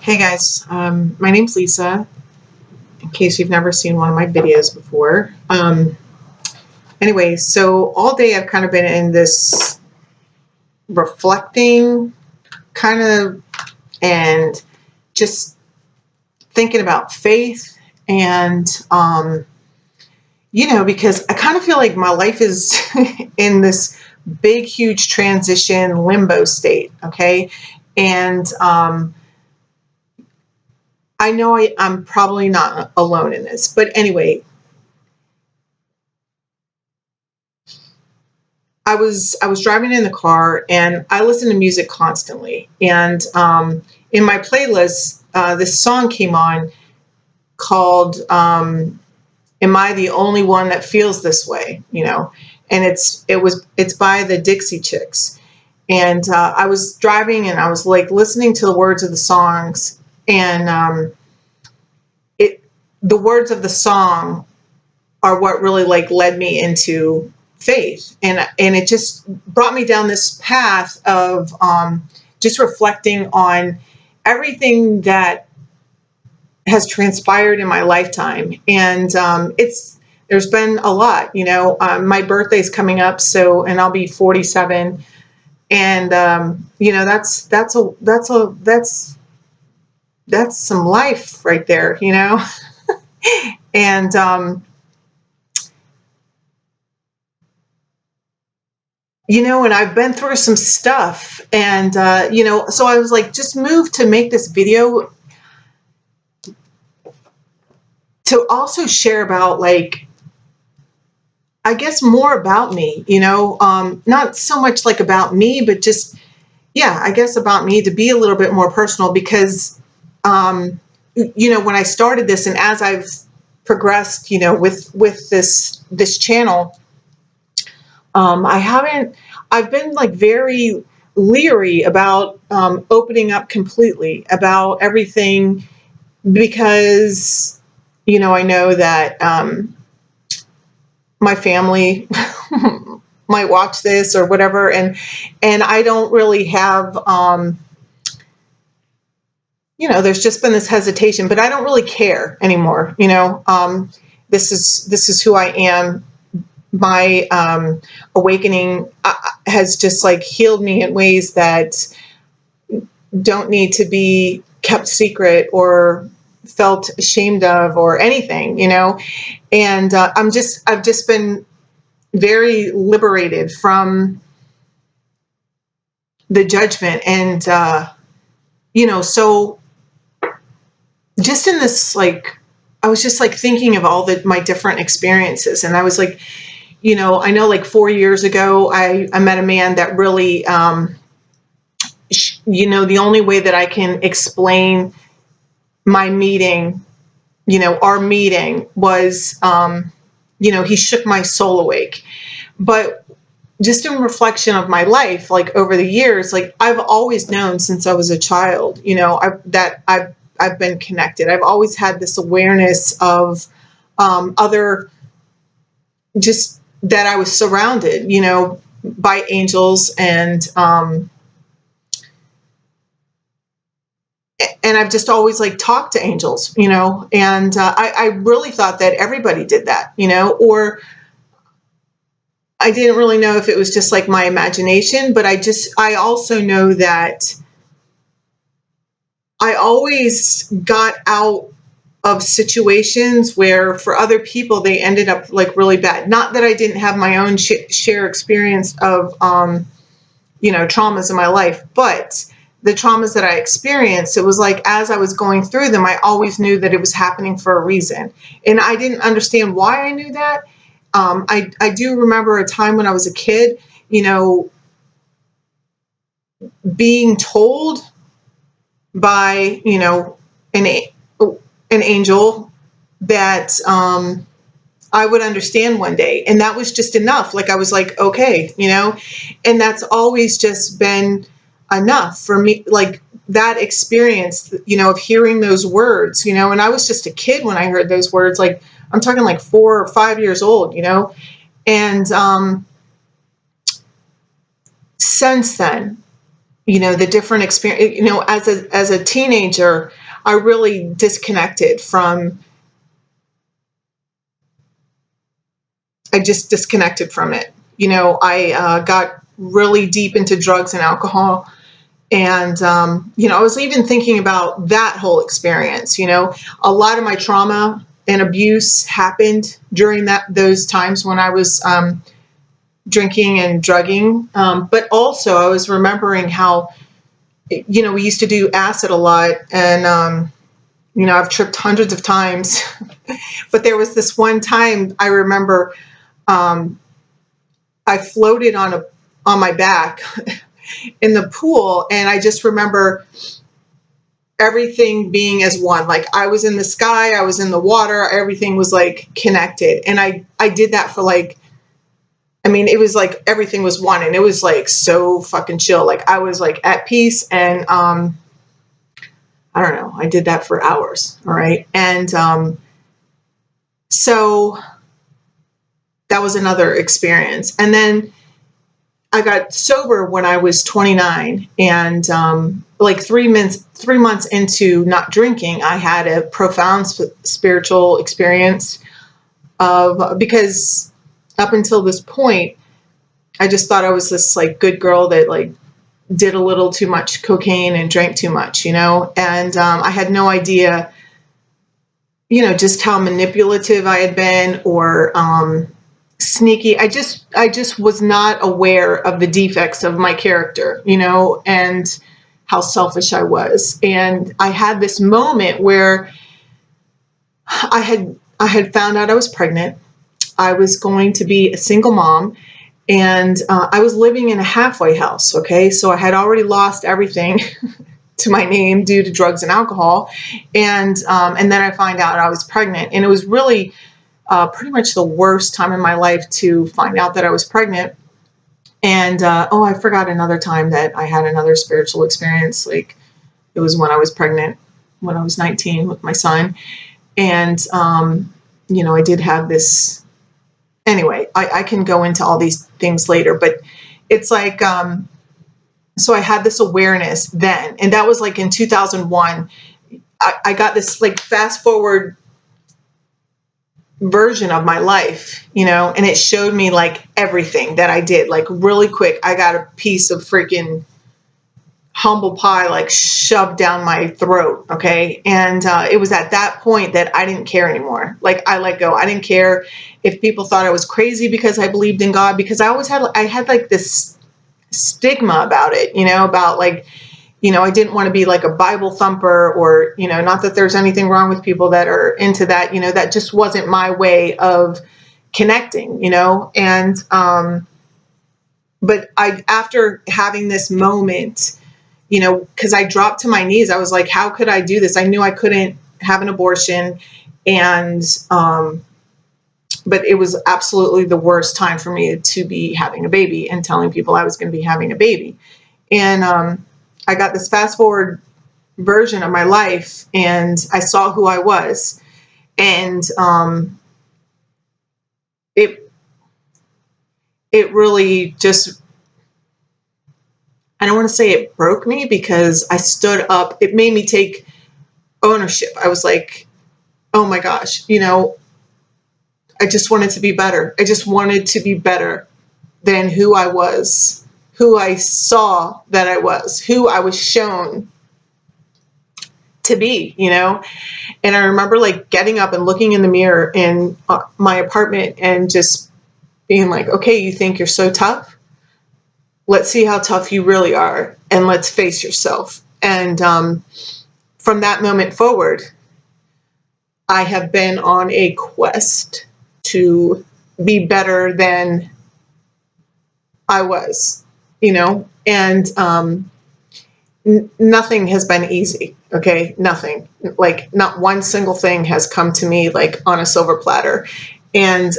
Hey guys, my name's Lisa, in case you've never seen one of my videos before. Anyway, so all day I've kind of been in this reflecting kind of and just thinking about faith and, because I kind of feel like my life is in this big, huge transition limbo state, okay? And, I know I'm probably not alone in this, but anyway, I was driving in the car and I listen to music constantly. And in my playlist, this song came on called "Am I the Only One That Feels This Way?" And it's by the Dixie Chicks. And I was driving and I was like listening to the words of the songs, and the words of the song are what really like led me into faith, and it just brought me down this path of just reflecting on everything that has transpired in my lifetime. And there's been a lot. My birthday's coming up, and I'll be 47. And that's some life right there. And and I've been through some stuff, and so I was like, just moved to make this video to also share about, like, I guess more about me, not so much like about me, but just, yeah, I guess about me, to be a little bit more personal, because when I started this, and as I've progressed, with this channel, I've been like very leery about opening up completely about everything, because, I know that my family might watch this or whatever. And I don't really have, there's just been this hesitation, but I don't really care anymore. This is who I am. My awakening has just like healed me in ways that don't need to be kept secret or felt ashamed of or anything, and I've just been very liberated from the judgment. And so just in this, like, I was just like thinking of all my different experiences, and I was like, I know like 4 years ago, I met a man that really, the only way that I can explain my meeting, our meeting was, he shook my soul awake. But just in reflection of my life, like over the years, like I've always known since I was a child, that I've been connected. I've always had this awareness of other, just that I was surrounded, by angels, and I've just always like talked to angels, and I really thought that everybody did that, or I didn't really know if it was just like my imagination, but I also know that I always got out of situations where for other people, they ended up like really bad. Not that I didn't have my own share experience of, traumas in my life, but the traumas that I experienced, it was like, as I was going through them, I always knew that it was happening for a reason. And I didn't understand why I knew that. I do remember a time when I was a kid, being told by, an angel that I would understand one day. And that was just enough. Like, I was like, okay, and that's always just been enough for me. Like that experience, of hearing those words, and I was just a kid when I heard those words. Like, I'm talking like 4 or 5 years old, and since then, the different experience, as a teenager, I really disconnected from, I just disconnected from it. I got really deep into drugs and alcohol. And, I was even thinking about that whole experience. A lot of my trauma and abuse happened during those times when I was drinking and drugging. But also I was remembering how, we used to do acid a lot, and, I've tripped hundreds of times, but there was this one time I remember, I floated on my back in the pool, and I just remember everything being as one. Like, I was in the sky, I was in the water, everything was like connected. And I did that for like, it was like everything was one, and it was like so fucking chill. Like, I was like at peace, and I don't know, I did that for hours. All right. And so that was another experience. And then I got sober when I was 29, and like 3 months into not drinking, I had a profound spiritual experience because up until this point, I just thought I was this like good girl that like did a little too much cocaine and drank too much, and I had no idea, just how manipulative I had been, or sneaky. I just was not aware of the defects of my character, and how selfish I was. And I had this moment where I had found out I was pregnant. I was going to be a single mom, and I was living in a halfway house. Okay. So I had already lost everything to my name due to drugs and alcohol. And then I find out I was pregnant, and it was really pretty much the worst time in my life to find out that I was pregnant. And, I forgot another time that I had another spiritual experience. Like, it was when I was pregnant, when I was 19 with my son. And, I did have this, anyway, I can go into all these things later, but it's like, so I had this awareness then, and that was like in 2001, I got this like fast forward version of my life, and it showed me like everything that I did, like really quick. I got a piece of freaking humble pie like shoved down my throat. Okay. And it was at that point that I didn't care anymore. Like, I let go. I didn't care if people thought I was crazy because I believed in God, because I had like this stigma about it, about like, I didn't want to be like a Bible thumper, or, not that there's anything wrong with people that are into that, that just wasn't my way of connecting, and, but after having this moment, because I dropped to my knees, I was like, how could I do this? I knew I couldn't have an abortion, and, but it was absolutely the worst time for me to be having a baby and telling people I was going to be having a baby. And, I got this fast forward version of my life, and I saw who I was, and it really just, I don't want to say it broke me, because I stood up. It made me take ownership. I was like, oh my gosh, I just wanted to be better. I just wanted to be better than who I was, who I saw that I was, who I was shown to be, And I remember like getting up and looking in the mirror in my apartment and just being like, okay, you think you're so tough? Let's see how tough you really are, and let's face yourself. And from that moment forward, I have been on a quest to be better than I was, and nothing has been easy. Okay. Nothing, like not one single thing has come to me like on a silver platter. And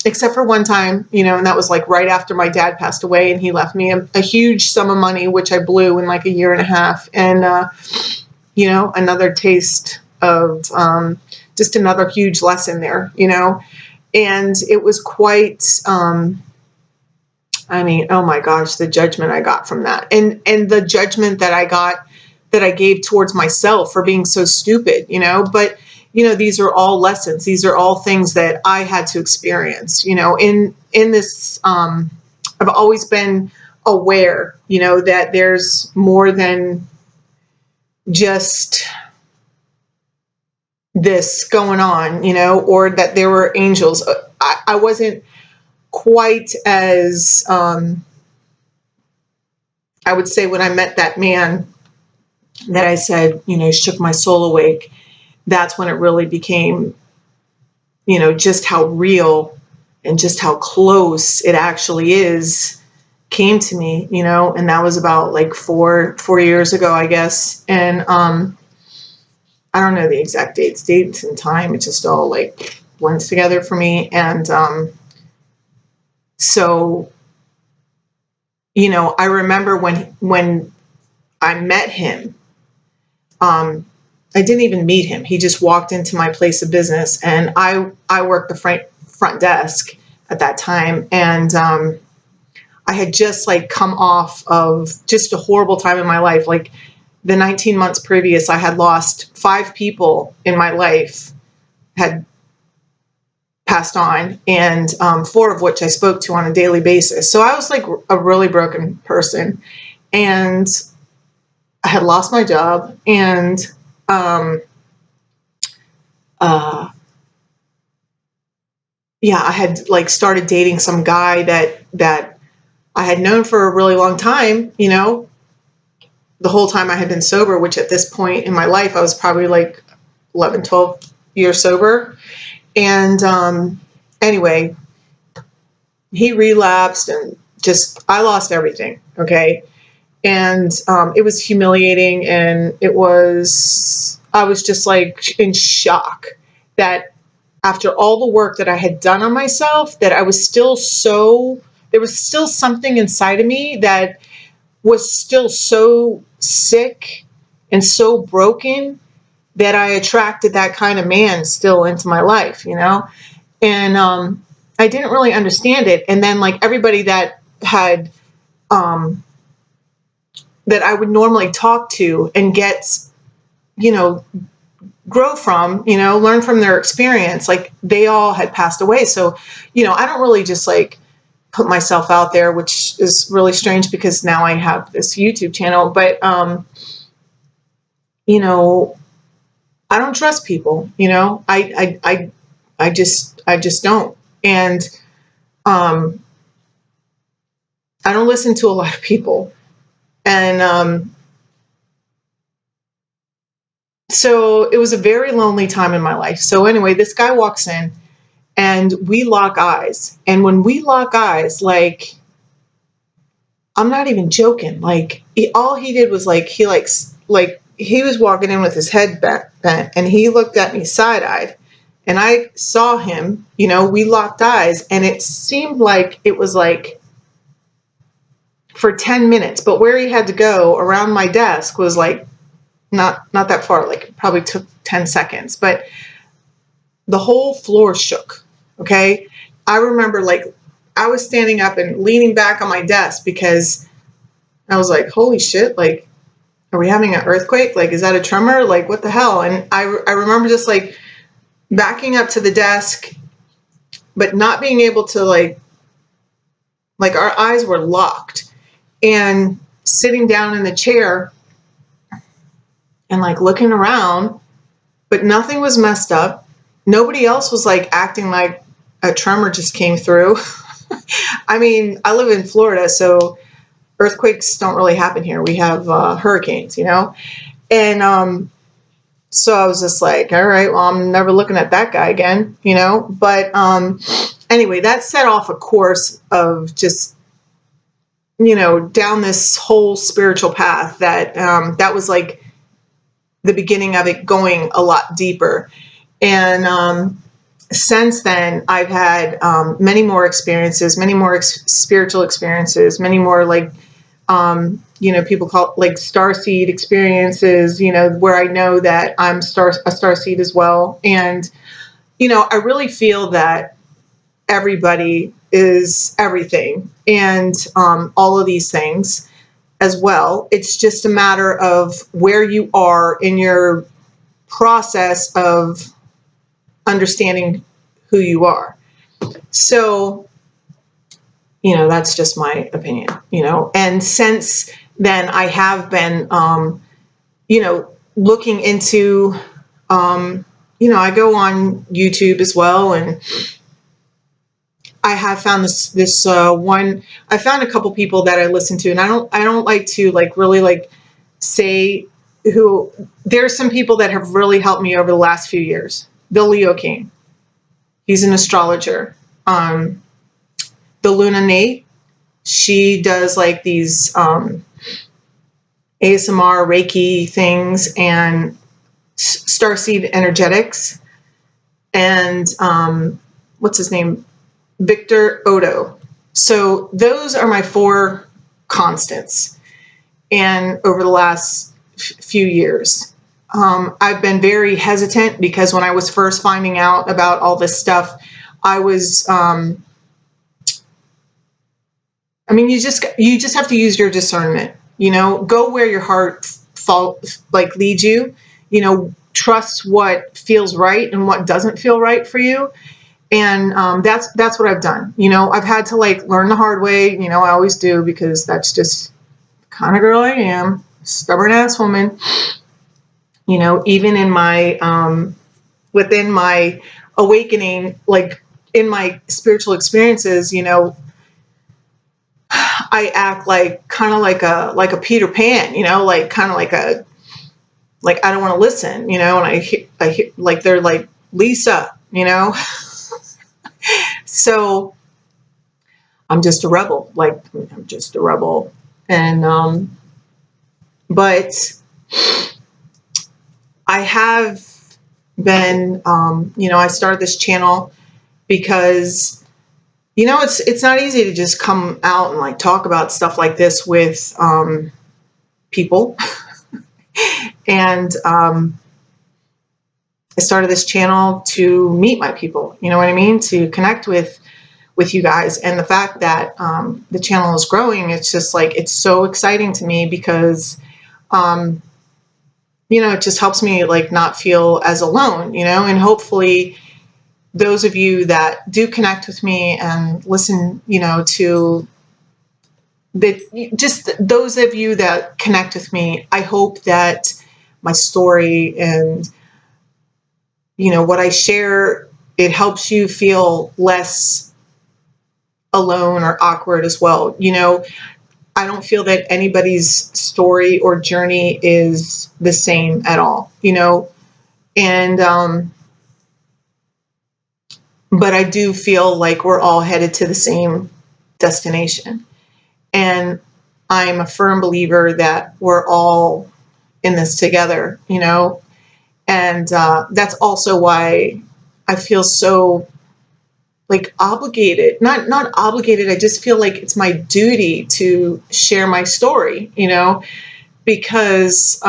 except for one time, and that was like right after my dad passed away, and he left me a huge sum of money, which I blew in like a year and a half. And, another taste of just another huge lesson there, and it was quite I mean, oh my gosh, the judgment I got from that, and the judgment that I got, that I gave towards myself for being so stupid, you know. But these are all lessons. These are all things that I had to experience, in this. I've always been aware, that there's more than just this going on, or that there were angels. I wasn't quite as, I would say, when I met that man that I said, shook my soul awake, that's when it really became, just how real and just how close it actually is came to me, and that was about like four years ago, I guess. And I don't know the exact dates and time. It just all like blends together for me. And so, I remember when I met him, I didn't even meet him. He just walked into my place of business, and I worked the front desk at that time. And I had just like come off of just a horrible time in my life. Like the 19 months previous, I had lost 5 people in my life, had passed on, and 4 of which I spoke to on a daily basis. So I was like a really broken person, and I had lost my job, and yeah, I had like started dating some guy that I had known for a really long time, the whole time I had been sober, which at this point in my life, I was probably like 11, 12 years sober. And anyway, he relapsed, and I lost everything. Okay. And it was humiliating, and I was just like in shock that after all the work that I had done on myself, that I was still there was still something inside of me that was still so sick and so broken, that I attracted that kind of man still into my life, and I didn't really understand it. And then like everybody that had, that I would normally talk to and get, grow from, learn from their experience, like they all had passed away. So, I don't really just like put myself out there, which is really strange because now I have this YouTube channel, but, I don't trust people, I just don't. And, I don't listen to a lot of people. And, so it was a very lonely time in my life. So anyway, this guy walks in, and we lock eyes. And when we lock eyes, like, I'm not even joking. Like all he did was like, he was walking in with his head bent, and he looked at me side-eyed, and I saw him, we locked eyes, and it seemed like it was like for 10 minutes, but where he had to go around my desk was like not that far, like it probably took 10 seconds, but the whole floor shook. Okay. I remember like I was standing up and leaning back on my desk because I was like, holy shit, like, are we having an earthquake? Like, is that a tremor? Like, what the hell? And I remember just like backing up to the desk, but not being able to like our eyes were locked, and sitting down in the chair and like looking around, but nothing was messed up. Nobody else was like acting like a tremor just came through. I mean, I live in Florida, so earthquakes don't really happen here. We have hurricanes, and so I was just like, all right, well, I'm never looking at that guy again, But anyway, that set off a course of just, down this whole spiritual path that that was like the beginning of it going a lot deeper. And since then, I've had many more experiences, many more spiritual experiences, many more like, people call it like starseed experiences, where I know that I'm a starseed as well. And, I really feel that everybody is everything, and all of these things as well. It's just a matter of where you are in your process of understanding who you are. So, that's just my opinion, and since then I have been, looking into, I go on YouTube as well, and I have found this one. I found a couple people that I listen to, and I don't like to really say who. There are some people that have really helped me over the last few years. Bill Leo King, he's an astrologer. The Luna Nate, she does these ASMR Reiki things and starseed energetics, and what's his name? Victor Odo. So those are my 4 constants. And over the last few years, I've been very hesitant because when I was first finding out about all this stuff, I was, you just have to use your discernment, go where your heart leads you, trust what feels right and what doesn't feel right for you. And that's what I've done. I've had to learn the hard way. I always do, because that's just the kind of girl I am, stubborn ass woman. Even in my within my awakening, in my spiritual experiences, I act kind of like a Peter Pan. Kind of like I don't want to listen. And I hear they're like, Lisa, So I'm just a rebel, I'm just a rebel. And, but I have been, I started this channel because, it's not easy to just come out and talk about stuff like this with, people. And, I started this channel to meet my people, you know what I mean? To connect with you guys. And the fact that the channel is growing, it's just it's so exciting to me because, it just helps me not feel as alone, and hopefully those of you that do connect with me and listen, to just those of you that connect with me, I hope that my story and what I share, it helps you feel less alone or awkward as well. I don't feel that anybody's story or journey is the same at all, and, but I do feel we're all headed to the same destination. And I'm a firm believer that we're all in this together, and that's also why I feel so obligated, not obligated. I just feel it's my duty to share my story, because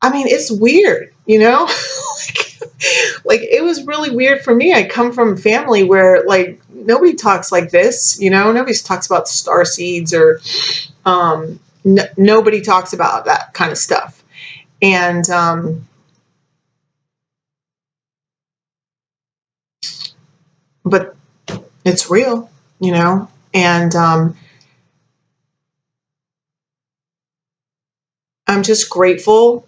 it's weird, it was really weird for me. I come from a family where nobody talks like this, nobody talks about star seeds or nobody talks about that kind of stuff. And but it's real, and I'm just grateful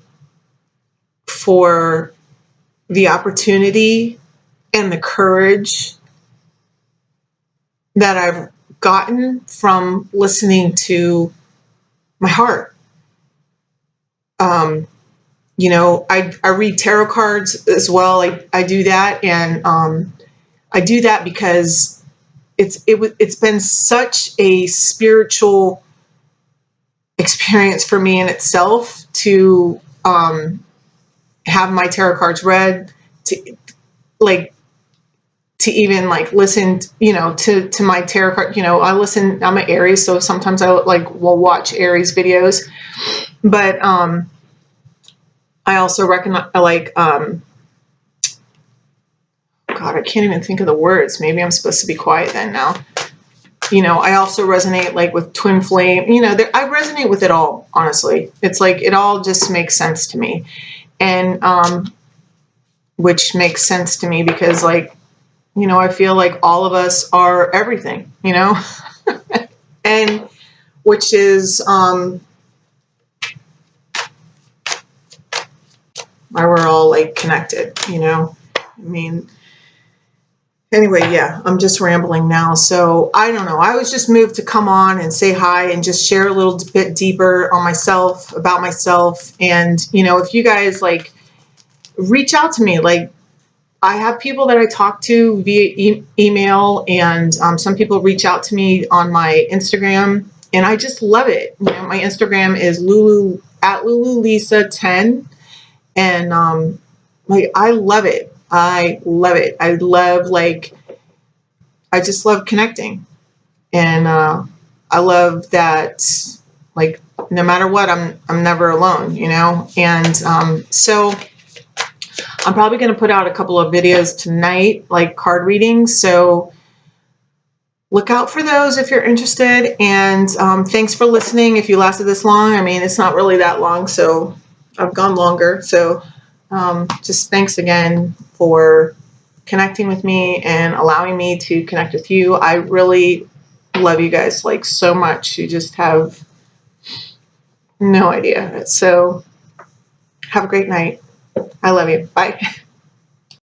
for the opportunity and the courage that I've gotten from listening to my heart. I read tarot cards as well. I do that, and I do that because it's been such a spiritual experience for me in itself to have my tarot cards read, to even listen, to my tarot card. I'm an Aries, so sometimes I will watch Aries videos, but I also recognize God, I can't even think of the words. Maybe I'm supposed to be quiet then now. You know, I also resonate like with twin flame. You know, I resonate with it all, honestly. It's like it all just makes sense to me. And which makes sense to me because, like, you know, I feel like all of us are everything, you know? And which is why we're all like connected, you know? I mean, anyway, yeah, I'm just rambling now. So I don't know. I was just moved to come on and say hi and just share a little bit deeper on myself, about myself. And, you know, if you guys like reach out to me, like I have people that I talk to via email, and some people reach out to me on my Instagram, and I just love it. You know, my Instagram is Lulu at LuluLisa10, and like I love it. I love it. I love like I just love connecting, and I love that like no matter what, I'm never alone. You know, and so. I'm probably going to put out a couple of videos tonight, like card readings. So look out for those if you're interested. And thanks for listening. If you lasted this long, I mean, it's not really that long, so I've gone longer. So just thanks again for connecting with me and allowing me to connect with you. I really love you guys like so much. You just have no idea. So have a great night. I love you. Bye.